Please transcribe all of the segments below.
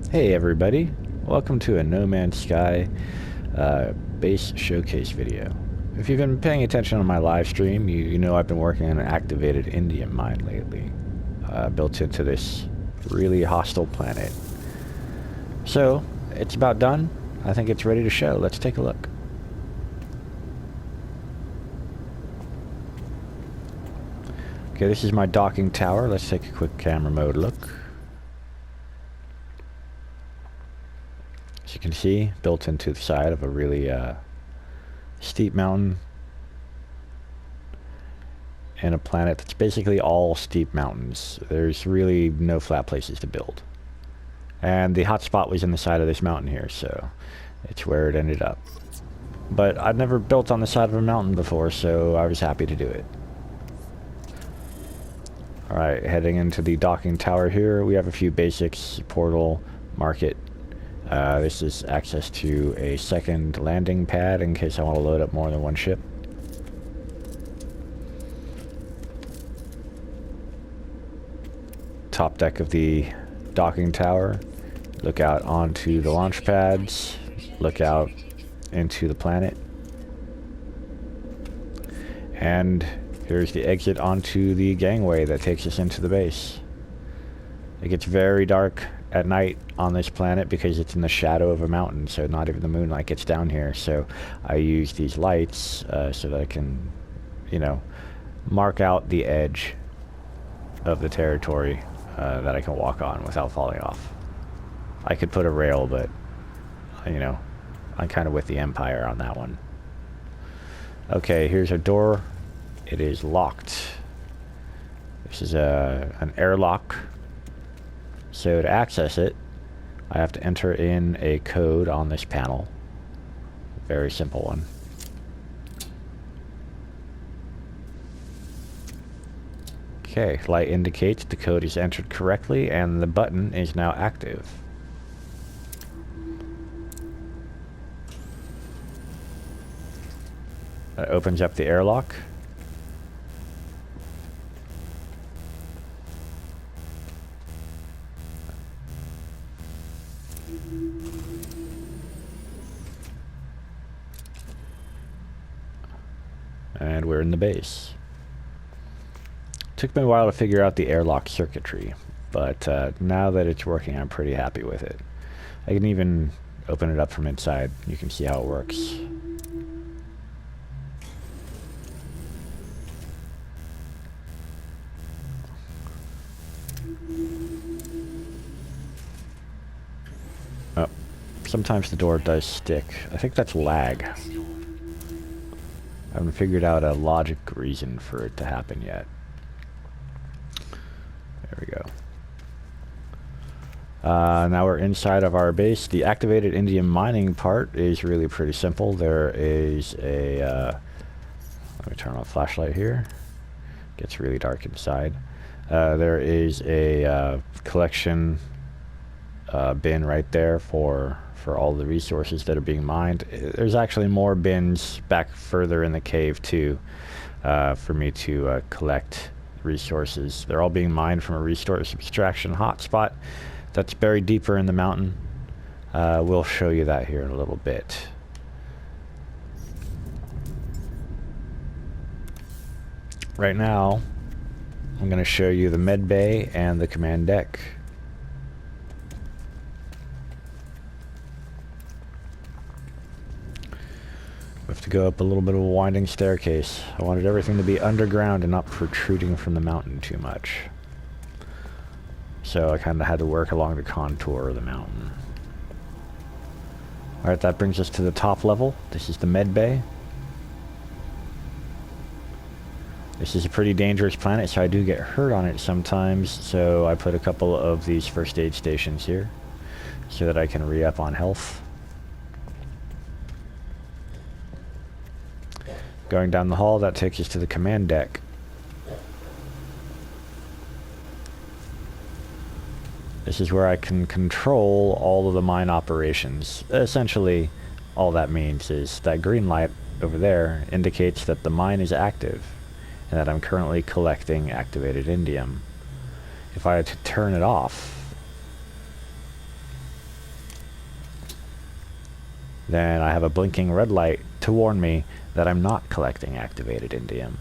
Hey everybody, welcome to a No Man's Sky base showcase video. If you've been paying attention on my live stream, you know I've been working on an activated indium mine lately, built into this really hostile planet. So, it's about done. I think it's ready to show. Let's take a look. Okay, this is my docking tower. Let's take a quick camera mode look. As you can see, built into the side of a really steep mountain and a planet that's basically all steep mountains. There's really no flat places to build. And the hotspot was in the side of this mountain here, so it's where it ended up. But I'd never built on the side of a mountain before, so I was happy to do it. Alright, heading into the docking tower here, we have a few basics: portal, market. This is access to a second landing pad in case I want to load up more than one ship. Top deck of the docking tower. Look out onto the launch pads. Look out into the planet. And here's the exit onto the gangway that takes us into the base. It gets very dark at night on this planet because it's in the shadow of a mountain, so not even the moonlight gets down here. So I use these lights so that I can, you know, mark out the edge of the territory that I can walk on without falling off. I could put a rail, but, you know, I'm kind of with the Empire on that one. Okay, here's our door. It is locked. This is an airlock. So to access it, I have to enter in a code on this panel. Very simple one. Okay, light indicates the code is entered correctly and the button is now active. That opens up the airlock. And we're in the base. Took me a while to figure out the airlock circuitry, but now that it's working, I'm pretty happy with it. I can even open it up from inside. You can see how it works. Oh, sometimes the door does stick. I think that's lag. I haven't figured out a logic reason for it to happen yet. There we go. Now we're inside of our base. The activated indium mining part is really pretty simple. There is a... let me turn on the flashlight here. Gets really dark inside. There is a collection bin right there for all the resources that are being mined. There's actually more bins back further in the cave too, for me to collect resources. They're all being mined from a resource extraction hotspot that's buried deeper in the mountain. We'll show you that here in a little bit. Right now, I'm going to show you the med bay and the command deck. We have to go up a little bit of a winding staircase. I wanted everything to be underground and not protruding from the mountain too much. So I kind of had to work along the contour of the mountain. Alright, that brings us to the top level. This is the med bay. This is a pretty dangerous planet, so I do get hurt on it sometimes. So I put a couple of these first aid stations here so that I can re-up on health. Going down the hall, that takes us to the command deck. This is where I can control all of the mine operations. Essentially, all that means is that green light over there indicates that the mine is active and that I'm currently collecting activated indium. If I had to turn it off, then I have a blinking red light to warn me that I'm not collecting activated indium.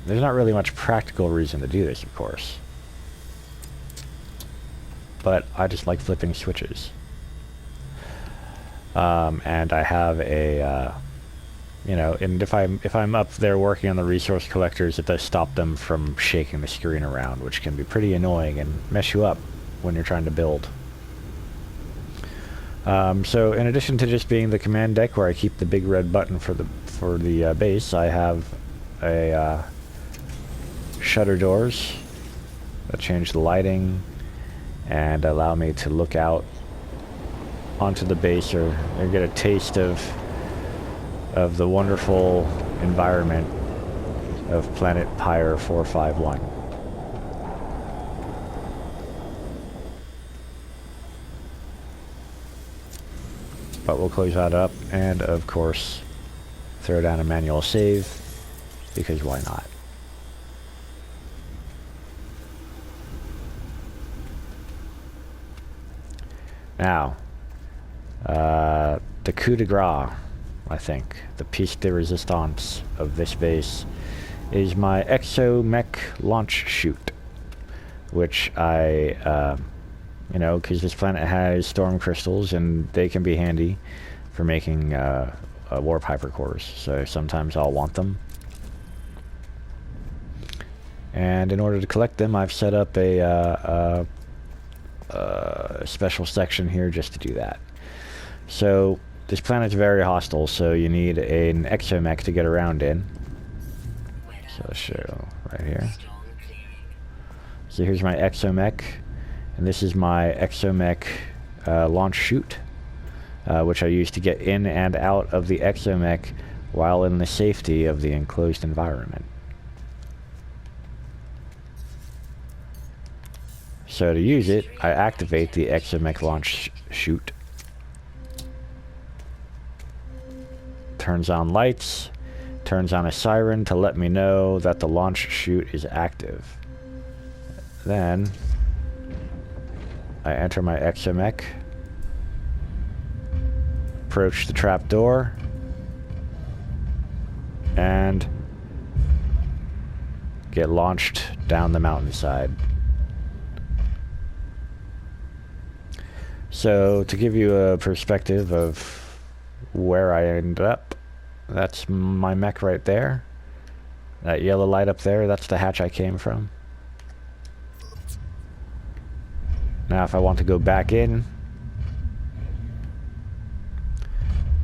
There's not really much practical reason to do this, of course. But I just like flipping switches. And I have a, you know, and if I'm up there working on the resource collectors, it does stop them from shaking the screen around, which can be pretty annoying and mess you up when you're trying to build. So in addition to just being the command deck where I keep the big red button for the base, I have a shutter doors that change the lighting and allow me to look out onto the base or get a taste of the wonderful environment of planet Pyre 451. But we'll close that up and, of course, throw down a manual save, because why not? Now, the coup de grace, I think, the piece de resistance of this base is my Exo-mech launch chute, which I, you know, because this planet has storm crystals and they can be handy for making warp hypercores, so sometimes I'll want them. And in order to collect them, I've set up a special section here just to do that. So this planet's very hostile, so you need an Exomech to get around in. So I'll show right here. So here's my Exomech, and this is my Exomech launch chute, which I use to get in and out of the Exomech while in the safety of the enclosed environment. So to use it, I activate the Exomech launch chute. Turns on lights, turns on a siren to let me know that the launch chute is active. Then I enter my Exomech, approach the trap door, and get launched down the mountainside. So, to give you a perspective of where I ended up, that's my mech right there. That yellow light up there, that's the hatch I came from. Now, if I want to go back in,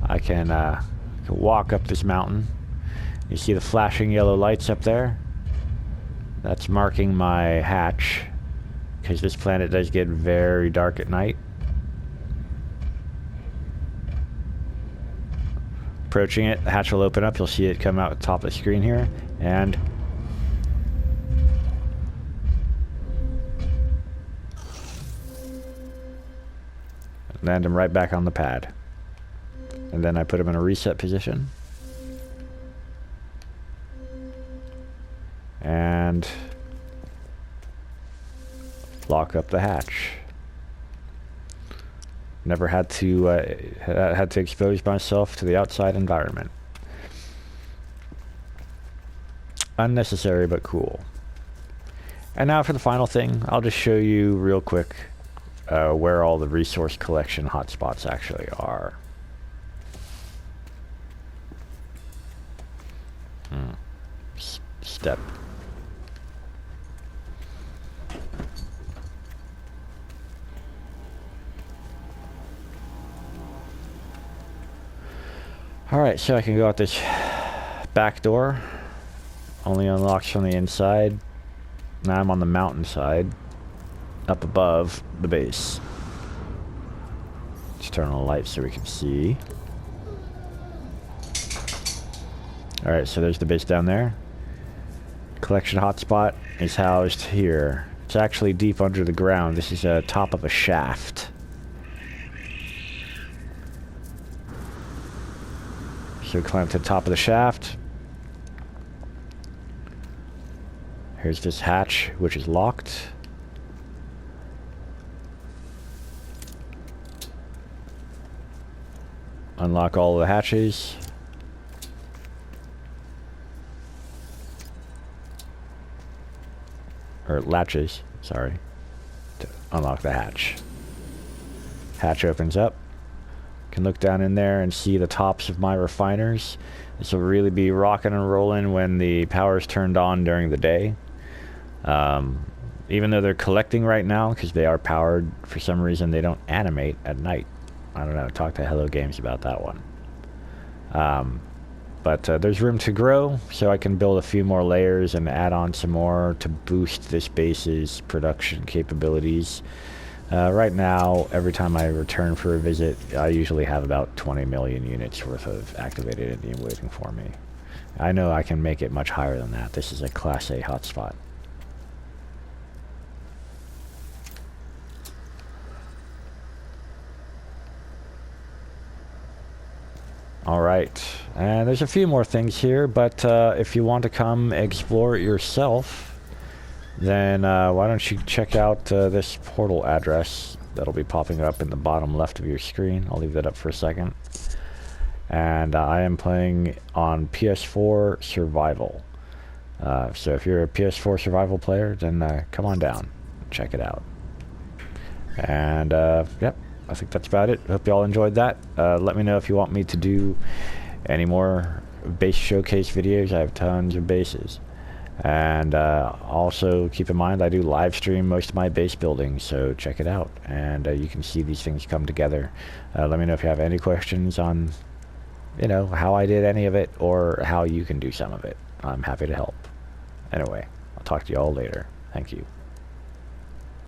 I can walk up this mountain. You see the flashing yellow lights up there? That's marking my hatch, because this planet does get very dark at night. Approaching it, the hatch will open up. You'll see it come out at the top of the screen here, and land him right back on the pad. And then I put him in a reset position. And lock up the hatch. Never had to expose myself to the outside environment. Unnecessary but cool. And now for the final thing, I'll just show you real quick where all the resource collection hotspots actually are. Step. Alright, so I can go out this back door. Only unlocks from the inside. Now I'm on the mountain side, up above the base. Let's turn on the light so we can see. Alright, so there's the base down there. Collection hotspot is housed here. It's actually deep under the ground. This is a top of a shaft. So we climb to the top of the shaft. Here's this hatch, which is locked. Unlock all the hatches. Or latches, sorry. To unlock the hatch. Hatch opens up. Can look down in there and see the tops of my refiners. This will really be rocking and rolling when the power is turned on during the day. Even though they're collecting right now, because they are powered, for some reason they don't animate at night. I don't know, talk to Hello Games about that one. But there's room to grow, so I can build a few more layers and add on some more to boost this base's production capabilities. Right now, every time I return for a visit, I usually have about 20 million units worth of activated Indium waiting for me. I know I can make it much higher than that. This is a Class A hotspot. Alright, and there's a few more things here, but if you want to come explore it yourself, then why don't you check out this portal address that'll be popping up in the bottom left of your screen. I'll leave that up for a second. And I am playing on PS4 Survival. So if you're a PS4 Survival player, then come on down, check it out. And yep, I think that's about it. Hope y'all enjoyed that. Let me know if you want me to do any more base showcase videos. I have tons of bases. And also keep in mind I do live stream most of my base building, so check it out. And you can see these things come together. Let me know if you have any questions on, you know, how I did any of it or how you can do some of it. I'm happy to help. Anyway, I'll talk to you all later. Thank you.